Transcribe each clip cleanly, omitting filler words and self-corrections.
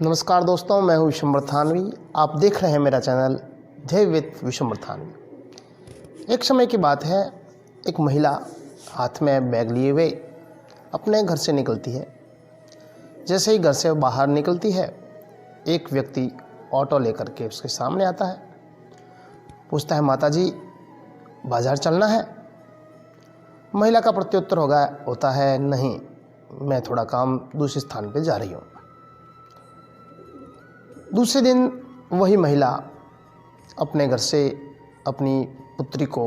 नमस्कार दोस्तों, मैं हूं विशंबर थानवी। आप देख रहे हैं मेरा चैनल ध्येय विद विशंबर थानवी। एक समय की बात है, एक महिला हाथ में बैग लिए हुए अपने घर से निकलती है। जैसे ही घर से बाहर निकलती है, एक व्यक्ति ऑटो लेकर के उसके सामने आता है। पूछता है, माता जी बाज़ार चलना है? महिला का प्रत्युत्तर होता है, नहीं, मैं थोड़ा काम दूसरे स्थान पे जा रही हूँ। दूसरे दिन वही महिला अपने घर से अपनी पुत्री को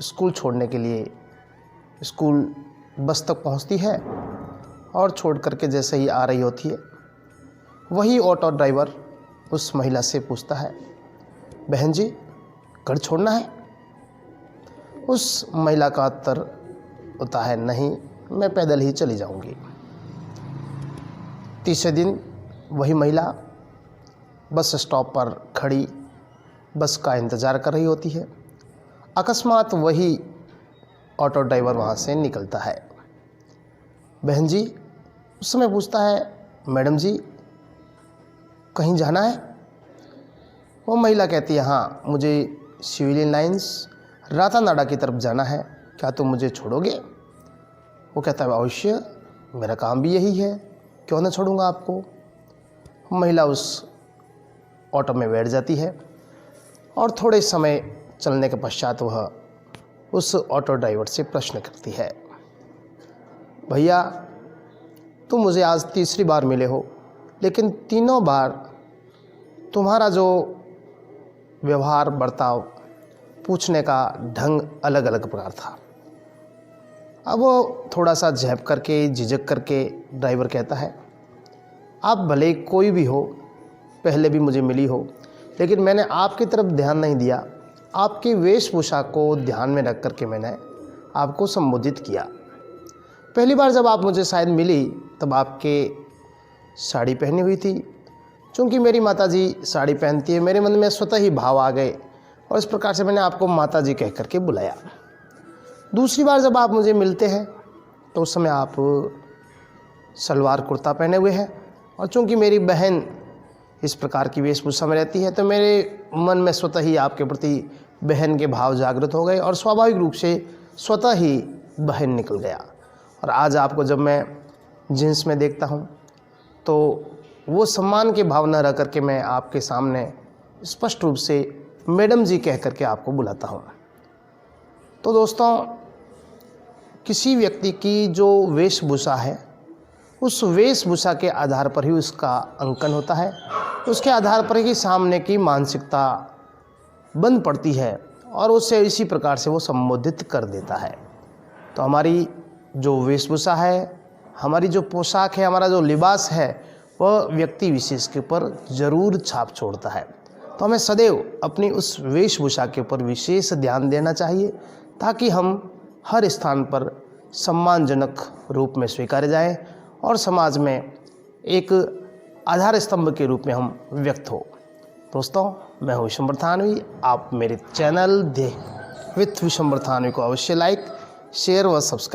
स्कूल छोड़ने के लिए स्कूल बस तक पहुंचती है और छोड़ करके जैसे ही आ रही होती है, वही ऑटो ड्राइवर उस महिला से पूछता है, बहन जी घर छोड़ना है? उस महिला का उत्तर होता है, नहीं, मैं पैदल ही चली जाऊंगी। तीसरे दिन वही महिला बस स्टॉप पर खड़ी बस का इंतज़ार कर रही होती है। अकस्मात वही ऑटो ड्राइवर वहाँ से निकलता है। बहन जी उस समय पूछता है, मैडम जी कहीं जाना है? वो महिला कहती है, हाँ, मुझे सिविलियन लाइंस रातानाडा की तरफ जाना है, क्या तुम मुझे छोड़ोगे? वो कहता है, अवश्य, मेरा काम भी यही है, क्यों ना छोड़ूंगा आपको। महिला उस ऑटो में बैठ जाती है और थोड़े समय चलने के पश्चात वह उस ऑटो ड्राइवर से प्रश्न करती है, भैया तुम मुझे आज तीसरी बार मिले हो, लेकिन तीनों बार तुम्हारा जो व्यवहार बर्ताव पूछने का ढंग अलग अलग प्रकार था। अब वो थोड़ा सा झेप करके झिझक करके ड्राइवर कहता है, आप भले कोई भी हो, पहले भी मुझे मिली हो, लेकिन मैंने आपकी तरफ ध्यान नहीं दिया, आपकी वेशभूषा को ध्यान में रख करके मैंने आपको संबोधित किया। पहली बार जब आप मुझे शायद मिली तब आपके साड़ी पहनी हुई थी। चूँकि मेरी माताजी साड़ी पहनती है, मेरे मन में स्वतः ही भाव आ गए और इस प्रकार से मैंने आपको माताजी कह करके बुलाया। दूसरी बार जब आप मुझे मिलते हैं तो उस समय आप सलवार कुर्ता पहने हुए हैं और चूँकि मेरी बहन इस प्रकार की वेशभूषा में रहती है तो मेरे मन में स्वतः ही आपके प्रति बहन के भाव जागृत हो गए और स्वाभाविक रूप से स्वतः ही बहन निकल गया। और आज आपको जब मैं जींस में देखता हूँ तो वो सम्मान के भाव न रह करके मैं आपके सामने स्पष्ट रूप से मैडम जी कह करके आपको बुलाता हूँ। तो दोस्तों, किसी व्यक्ति की जो वेशभूषा है, उस वेशभूषा के आधार पर ही उसका अंकन होता है, उसके आधार पर ही सामने की मानसिकता बन पड़ती है और उससे इसी प्रकार से वो संबोधित कर देता है। तो हमारी जो वेशभूषा है, हमारी जो पोशाक है, हमारा जो लिबास है, वह व्यक्ति विशेष के ऊपर ज़रूर छाप छोड़ता है। तो हमें सदैव अपनी उस वेशभूषा के ऊपर विशेष ध्यान देना चाहिए ताकि हम हर स्थान पर सम्मानजनक रूप में स्वीकारे जाएं और समाज में एक आधार स्तंभ के रूप में हम व्यक्त हो। दोस्तों, मैं हूं विशंबर थानवी। आप मेरे चैनल ध्येय विद विशंबर थानवी को अवश्य लाइक, शेयर व सब्सक्राइब